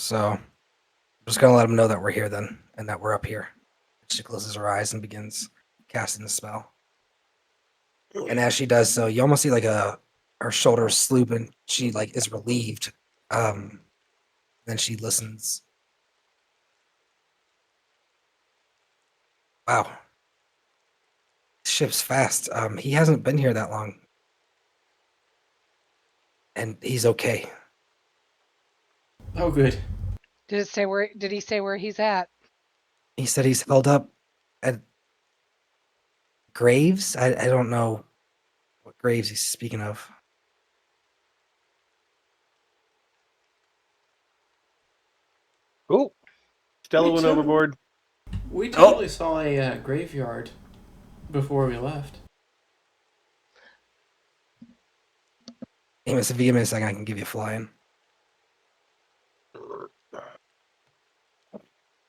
So I'm just gonna let him know that we're here then, and that we're up here. She closes her eyes and begins casting the spell. And as she does so, you almost see like her shoulders sloop, and she like is relieved. Then she listens. Wow, this ship's fast. He hasn't been here that long, and he's okay. Oh, good. Did he say where he's at? He said he's held up at graves. I don't know what graves he's speaking of. Oh, Stella We went took- overboard. We totally saw a graveyard before we left. Amos, if you give me a second, I can give you a fly-in.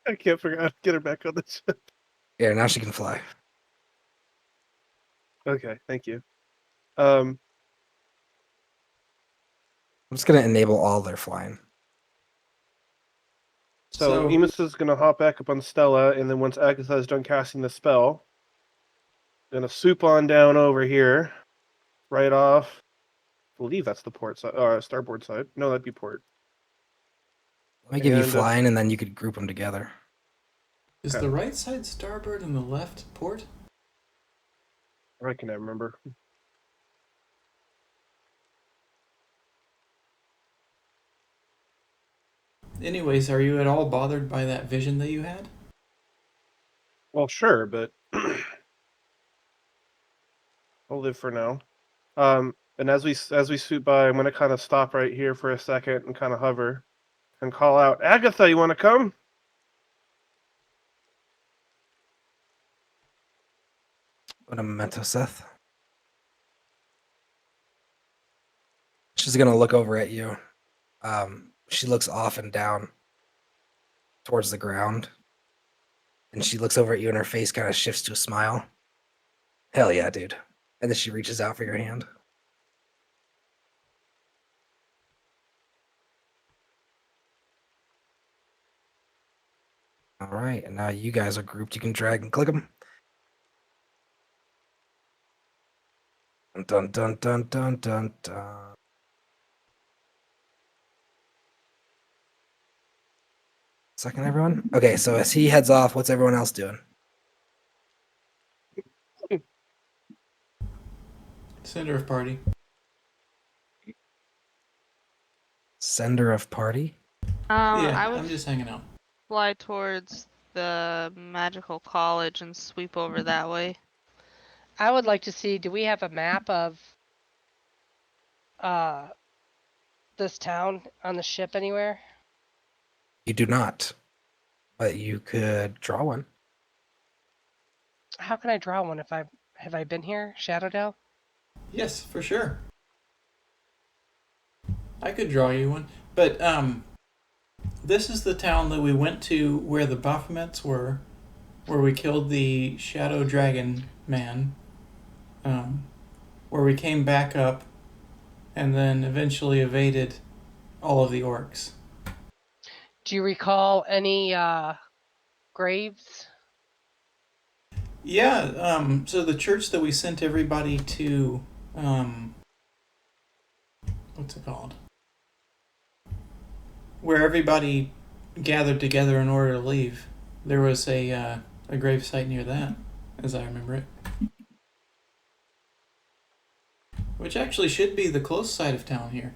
I can't figure out how to get her back on the ship. Yeah, now she can fly. Okay, thank you. I'm just gonna enable all their flying. So Emus is gonna hop back up on Stella, and then once Agatha is done casting the spell, gonna swoop on down over here, right off. I believe that's the port side, starboard side. No, that'd be port. Let me give you And, flying, and then you could group them together. Is Okay. the right side starboard and the left port? I can remember. Anyways, are you at all bothered by that vision that you had? Well, sure, but I'll live for now. And as we swoop by, I'm gonna kind of stop right here for a second and kind of hover, and call out, Agatha, you want to come? What a memento, Seth. She's gonna look over at you. She looks off and down towards the ground, and she looks over at you, and her face kind of shifts to a smile. Hell yeah, dude! And then she reaches out for your hand. All right, and now you guys are grouped. You can drag and click them. Dun dun dun dun dun dun. Second, everyone. Okay, so as he heads off, what's everyone else doing? Center of party. Sender of party. Yeah, I would I'm just hanging out. fly towards the magical college and sweep over that way. I would like to see, do we have a map of this town on the ship anywhere? You do not, but you could draw one. How can I draw one if have I been here, Shadowdale? Yes, for sure. I could draw you one, but this is the town that we went to where the Baphomets were, where we killed the Shadow Dragon man, where we came back up, and then eventually evaded all of the orcs. Do you recall any graves? Yeah, so the church that we sent everybody to, what's it called? Where everybody gathered together in order to leave. There was a grave site near that, as I remember it. Which actually should be the close side of town here.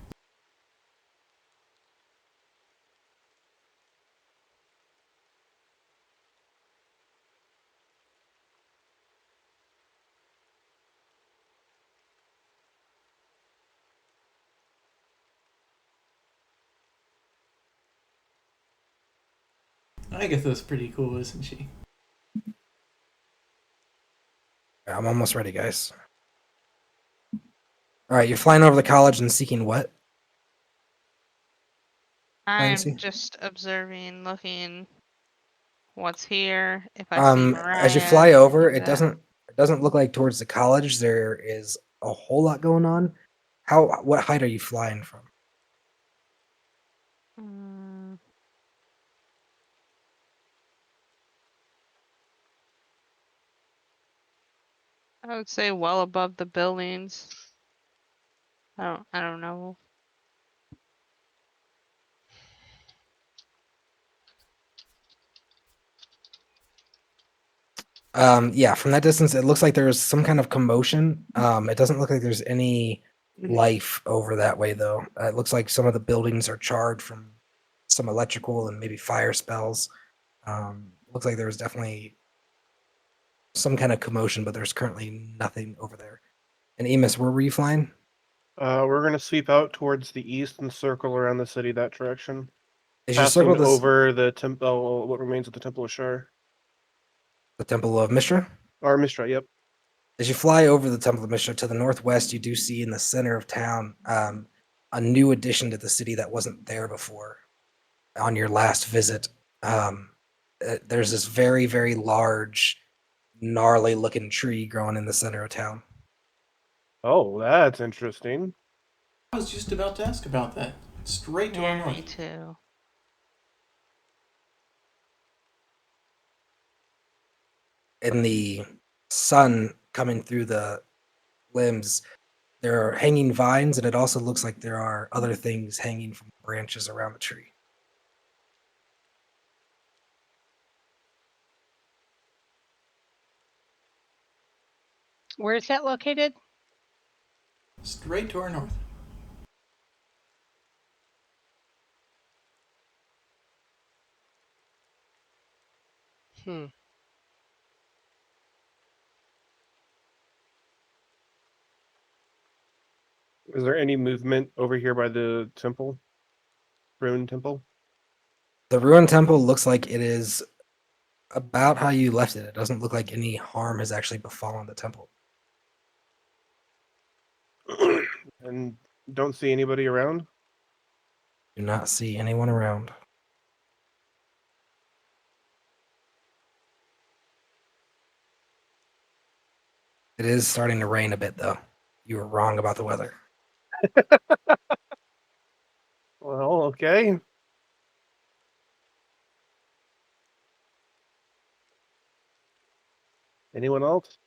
Agatha's pretty cool, isn't she? I'm almost ready, guys. All right, you're flying over the college and seeking what? Nancy? I'm just observing, looking what's here. If I see Mariah, As you fly over, anything it like that. doesn't look like towards the college there is a whole lot going on. What height are you flying from? I would say well above the buildings. I don't know. Yeah, from that distance, it looks like there's some kind of commotion. It doesn't look like there's any life over that way, though. It looks like some of the buildings are charred from some electrical and maybe fire spells. Looks like there's definitely some kind of commotion, but there's currently nothing over there. And Emus, where were you flying? We're gonna sweep out towards the east and circle around the city that direction, Is your circle passing this over the temple, what remains of the Temple of Shar. the Temple of Mishra? Or Mistra, yep. As you fly over the Temple of Mishra to the northwest, you do see in the center of town a new addition to the city that wasn't there before on your last visit. There's this very, very large, gnarly looking tree growing in the center of town. Oh, that's interesting. I was just about to ask about that. Straight to our Yeah, me north. too. In the sun coming through the limbs, there are hanging vines, and it also looks like there are other things hanging from branches around the tree. Where is that located? Straight to our north. Hmm. Is there any movement over here by the temple? Ruined temple? The ruined temple looks like it is about how you left it. It doesn't look like any harm has actually befallen the temple. And don't see anybody around? Do not see anyone around. It is starting to rain a bit, though. You were wrong about the weather. Well, okay. Anyone else?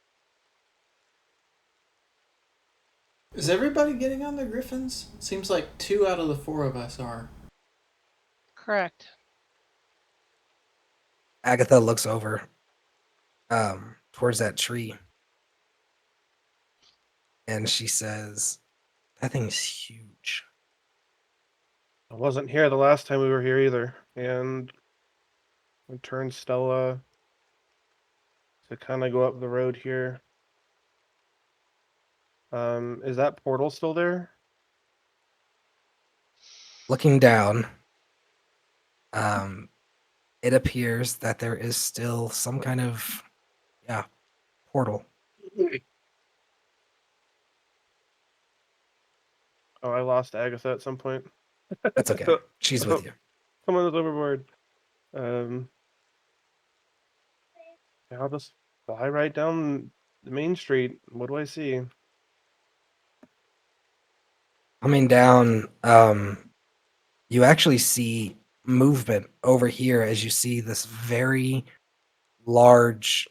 Is everybody getting on their griffins? Seems like 2 out of the 4 of us are. Correct. Agatha looks over towards that tree and she says, "That thing's huge." I wasn't here the last time we were here either. And we turned Stella to kind of go up the road here. Is that portal still there? Looking down, it appears that there is still some kind of portal. Oh, I lost Agatha at some point. That's okay. She's with you. Someone was overboard. Yeah, I'll just fly right down the main street. What do I see? Coming down, you actually see movement over here as you see this very large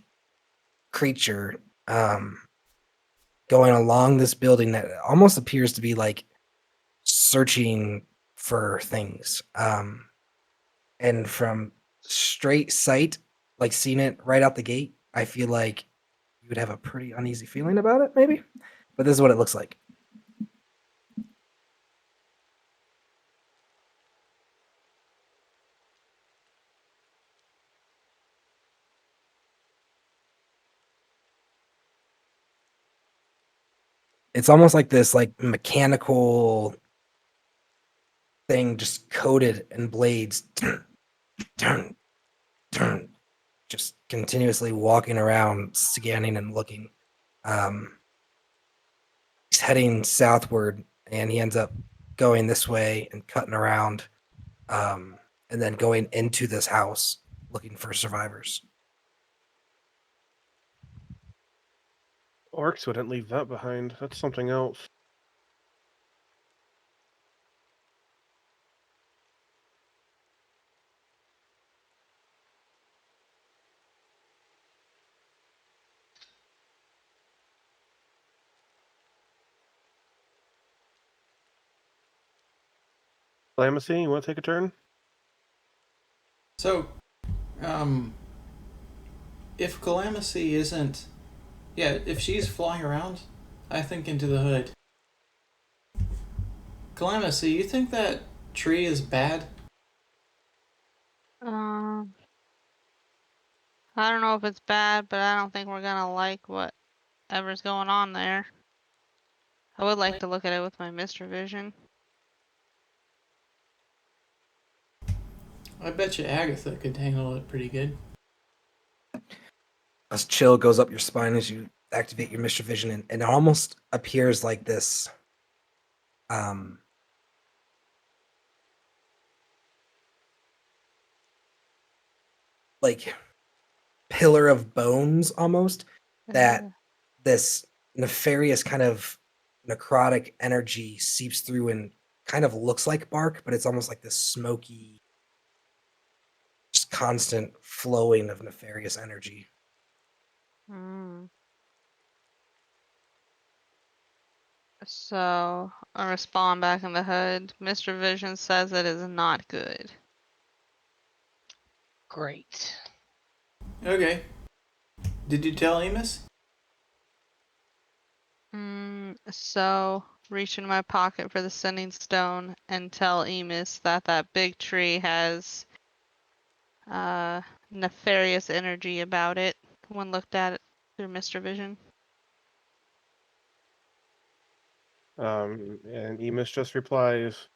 creature going along this building that almost appears to be like searching for things. And from straight sight, like seeing it right out the gate, I feel like you would have a pretty uneasy feeling about it, maybe. But this is what it looks like. It's almost like this like mechanical thing just coated in blades. Turn, turn, just continuously walking around, scanning and looking. He's heading southward, and he ends up going this way and cutting around, and then going into this house looking for survivors. Orcs wouldn't leave that behind. That's something else. Calamithy, you want to take a turn? So, if Calamithy isn't, yeah, if she's flying around, I think into the hood. Calamithy, you think that tree is bad? Um, I don't know if it's bad, but I don't think we're gonna like whatever's going on there. I would like to look at it with my Mr. Vision. I bet you Agatha could handle it pretty good. A chill goes up your spine as you activate your Mr. Vision, and it almost appears like this um like pillar of bones almost that Uh, this nefarious kind of necrotic energy seeps through and kind of looks like bark, but it's almost like this smoky, just constant flowing of nefarious energy. mm. So I respond back in the hood. Mr. Vision says it is not good. Great. Okay. Did you tell Amos? So reach in my pocket for the sending stone and tell Emus that that big tree has nefarious energy about it when looked at it through Mr. Vision. And Emus just replies,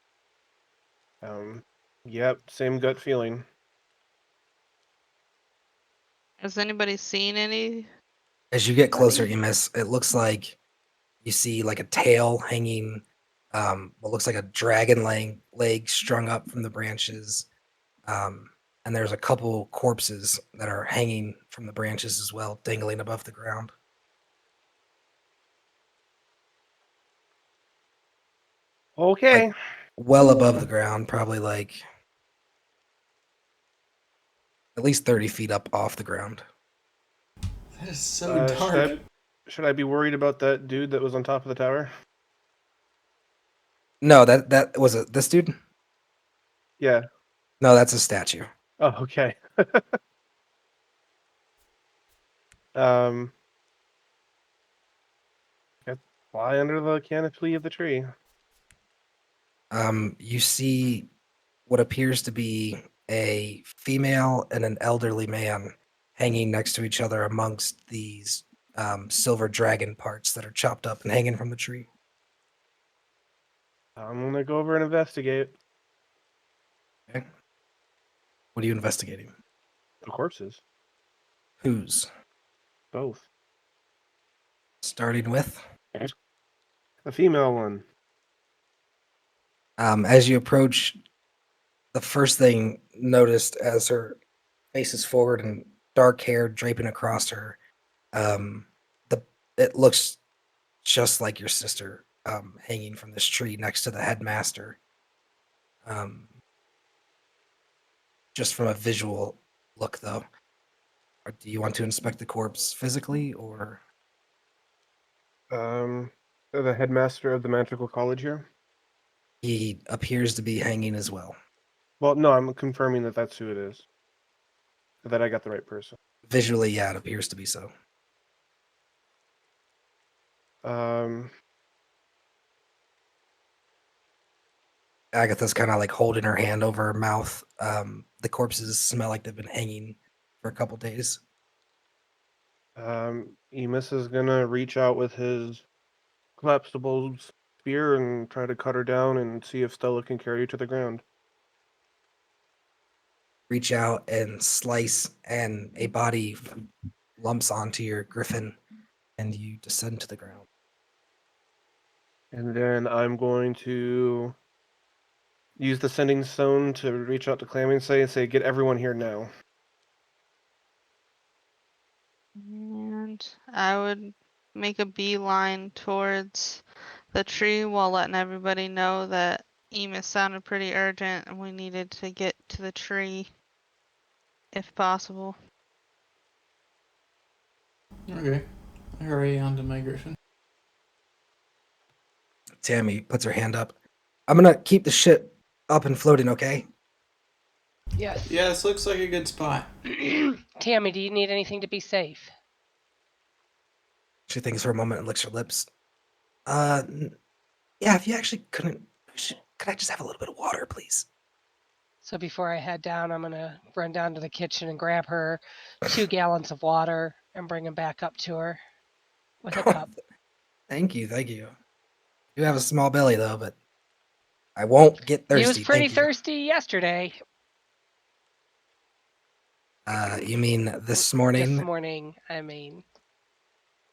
yep, same gut feeling. Has anybody seen any? As you get closer, Buddy? Emis, it looks like you see like a tail hanging, what looks like a dragon leg strung up from the branches. And there's a couple corpses that are hanging from the branches as well, dangling above the ground. Okay. Well above the ground, probably like at least 30 feet up off the ground. That is so Should dark. should I be worried about that dude that was on top of the tower? No, that was this dude? Yeah. No, that's a statue. Oh, okay. um, fly under the canopy of the tree. You see what appears to be a female and an elderly man hanging next to each other amongst these silver dragon parts that are chopped up and hanging from the tree. I'm gonna go over and investigate Okay. What are you investigating? the corpses. Whose? Both. Starting with? The female one. As you approach, the first thing noticed as her face is forward and dark hair draping across her, um, it looks just like your sister, hanging from this tree next to the headmaster. Um, just from a visual look, though. Or do you want to inspect the corpse physically, or The headmaster of the magical college here. he appears to be hanging as well? Well, no, I'm confirming that that's who it is. That I got the right person. Visually, yeah, it appears to be so. Um, Agatha's kind of like holding her hand over her mouth. The corpses smell like they've been hanging for a couple days. Emus is gonna reach out with his collapsible spear and try to cut her down and see if Stella can carry her to the ground. Reach out and slice, and a body lumps onto your griffin, and you descend to the ground. And then I'm going to use the sending stone to reach out to Clammy and say, get everyone here now. And I would make a beeline towards the tree while letting everybody know that Emus sounded pretty urgent and we needed to get to the tree if possible. Okay. I hurry onto my griffin. Tammy puts her hand up. I'm gonna keep the ship up and floating okay? Yes. Yeah, this looks like a good spot. Tammy, do you need anything to be safe? She thinks for a moment and licks her lips. Yeah, if you actually couldn't, could I just have a little bit of water, please? So before I head down, I'm gonna run down to the kitchen and grab her 2 gallons of water and bring them back up to her with a cup. Thank you, thank you. You have a small belly though, but I won't get He was thirsty. pretty Thank you. thirsty yesterday. You mean this This morning? morning, I mean.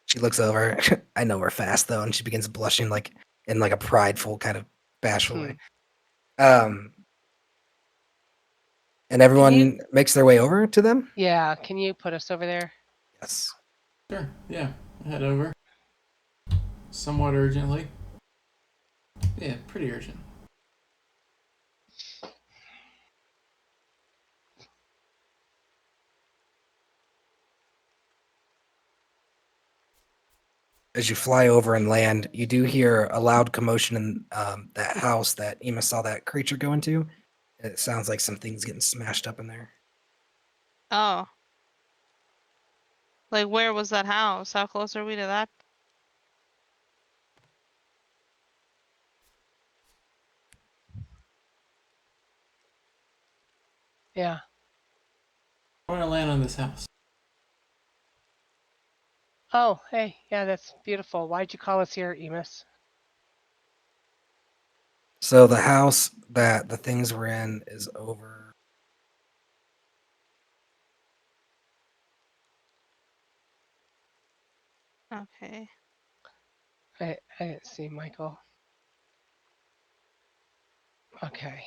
She looks over. I know her fast though, and she begins blushing like in like a prideful kind of bashful way. And everyone makes their way over to them. Yeah, can you put us over there? Yes. Sure, yeah. Head over. Somewhat urgently. Yeah, pretty urgent. As you fly over and land, you do hear a loud commotion in that house that Ema saw that creature go into. It sounds like some things getting smashed up in there. Oh. Like, where was that house? How close are we to that? Yeah. I want to land on this house. Oh, hey, yeah, that's beautiful. Why'd you call us here, Emus? So the house that the things were in is over. Okay. I didn't see Michael. Okay.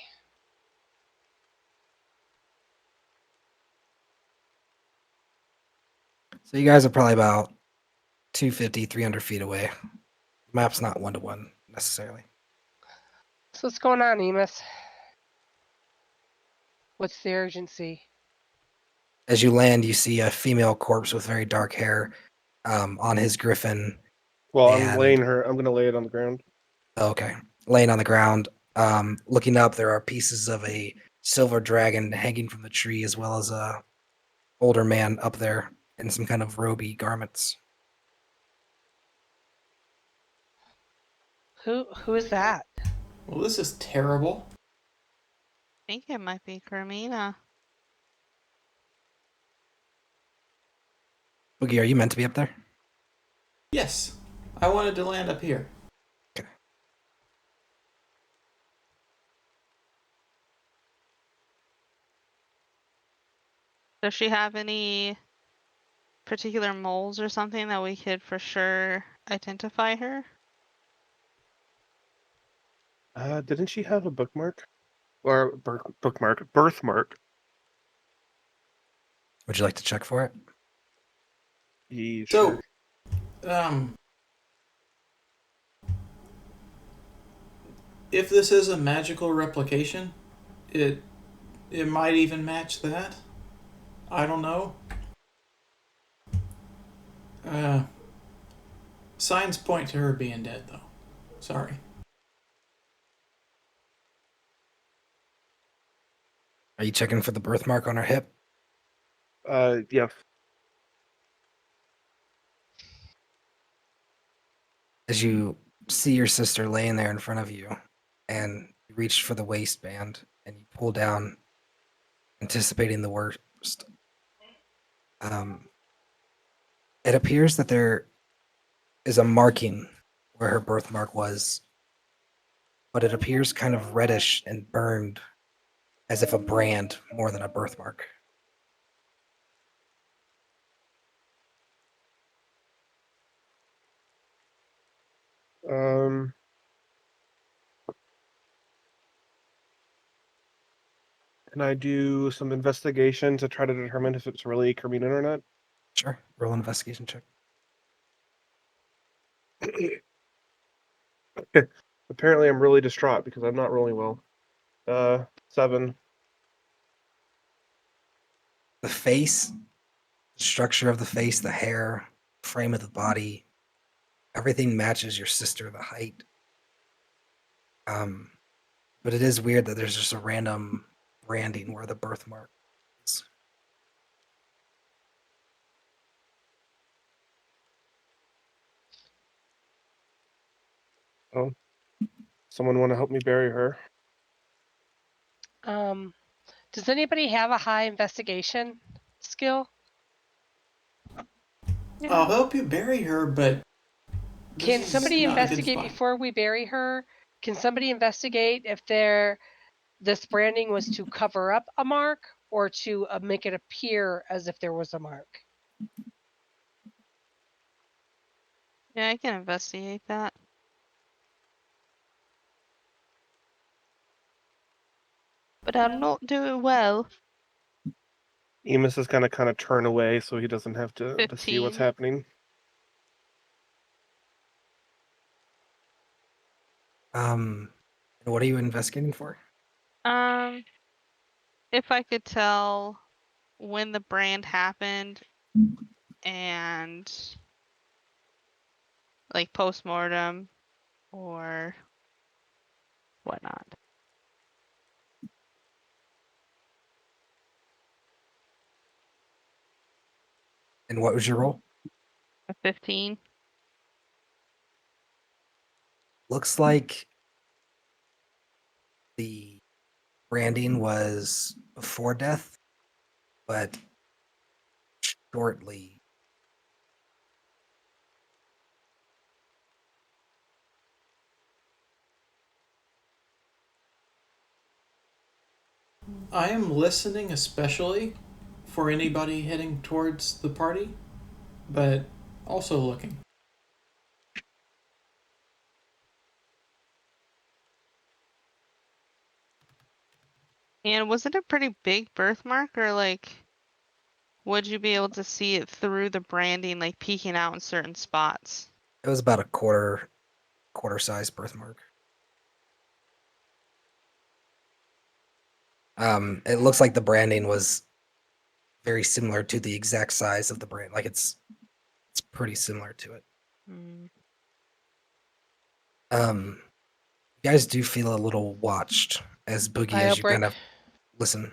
So you guys are probably about 250, 300 feet away. Map's not 1-to-1 necessarily. So what's going on, Emus? What's the urgency? As you land, you see a female corpse with very dark hair on his griffin. Well, And- I'm gonna lay it on the ground. Okay. Laying on the ground. Looking up, there are pieces of a silver dragon hanging from the tree, as well as a older man up there in some kind of roby garments. Who is that? Well, this is terrible. I think it might be Carmina. Boogie, are you meant to be up there? Yes, I wanted to land up here. Does she have any particular moles or something that we could for sure identify her? Didn't she have a bookmark? Or birthmark? Would you like to check for it? Yeah, So, sure. if this is a magical replication, it might even match that. I don't know. Signs point to her being dead, though. Sorry. Are you checking for the birthmark on her hip? Yeah. As you see your sister laying there in front of you, and you reach for the waistband and you pull down, anticipating the worst. It appears that there is a marking where her birthmark was, but it appears kind of reddish and burned, as if a brand more than a birthmark. Um. Can I do some investigation to try to determine if it's really Carmina or not? Sure. Roll an investigation check. Apparently, I'm really distraught because I'm not rolling well. 7. The face, the structure of the face, the hair, frame of the body, everything matches your sister. The height, But it is weird that there's just a random branding where the birthmark is. Oh, someone want to help me bury her? Does anybody have a high investigation skill? I'll help you bury her, but this Can is somebody not a good investigate spot. before we bury her? Can somebody investigate if this branding was to cover up a mark or to make it appear as if there was a mark? Yeah, I can investigate that. But I'll not do it well. Emus is gonna kind of turn away so he doesn't have to see what's 15. happening. What are you investigating for? If I could tell when the brand happened and like post-mortem or whatnot. And what was your role? A 15. Looks like the branding was before death, but shortly. I am listening, especially for anybody heading towards the party, but also looking. And was it a pretty big birthmark, or like would you be able to see it through the branding, like peeking out in certain spots? It was about a quarter size birthmark. It looks like the branding was very similar to the exact size of the brand. Like it's pretty similar to it. Hmm. You guys do feel a little watched as Boogie, I as hope you we're- kind of listen.